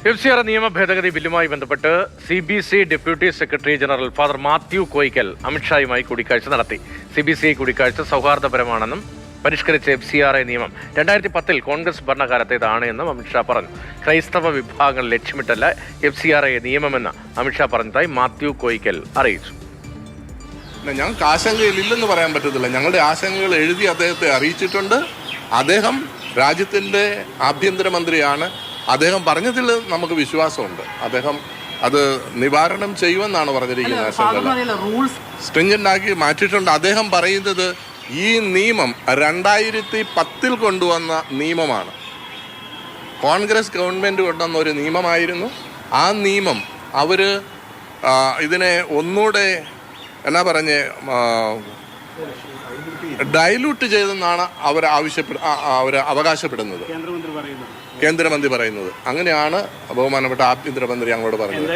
FCR നിയമ ഭേദഗതി ബില്ലുമായി ബന്ധപ്പെട്ട് CBC deputy secretary general father Mathew Koyikkal അമിത്ഷായുമായി കൂടിക്കാഴ്ച നടത്തി. CBCI കൂടിക്കാഴ്ച സൗഹാർദ്ദപരമാണെന്നും പരിഷ്കരിച്ച FCRA നിയമം 2010 കോൺഗ്രസ് ഭരണകാലത്തേതാണ് എന്നും അമിത്ഷാ പറഞ്ഞു. ക്രൈസ്തവ വിഭാഗങ്ങൾ ലക്ഷ്യമിട്ടല്ല FCRA നിയമമെന്ന് അമിത്ഷാ പറഞ്ഞതായി മാത്യു കോയിക്കൽ അറിയിച്ചു. ഞങ്ങൾക്ക് ആശങ്കയില്ലെന്ന് പറയാൻ പറ്റത്തില്ല. ഞങ്ങളുടെ ആശങ്കകൾ എഴുതി അദ്ദേഹത്തെ അറിയിച്ചിട്ടുണ്ട്. അദ്ദേഹം രാജ്യത്തിൻ്റെ ആഭ്യന്തരമന്ത്രിയാണ്. അദ്ദേഹം പറഞ്ഞതിൽ നമുക്ക് വിശ്വാസമുണ്ട്. അദ്ദേഹം അത് നിവാരണം ചെയ്യുമെന്നാണ് പറഞ്ഞിരിക്കുന്നത്. സ്ട്രിഞ്ചൻ്റ് ആക്കി മാറ്റിയിട്ടുണ്ട്. അദ്ദേഹം പറയുന്നത് ഈ നിയമം 2010 കൊണ്ടുവന്ന നിയമമാണ്. കോൺഗ്രസ് ഗവൺമെൻറ് കൊണ്ടുവന്ന ഒരു നിയമമായിരുന്നു. ആ നിയമം അവർ ഇതിനെ ഒന്നുകൂടെ ഡൈല്യൂട്ട് ചെയ്തെന്നാണ് അവർ അവകാശപ്പെടുന്നത്, കേന്ദ്രമന്ത്രി പറയുന്നത്. അങ്ങനെയാണ് ബഹുമാനപ്പെട്ട ആഭ്യന്തരമന്ത്രി ഞങ്ങളോട് പറഞ്ഞത്.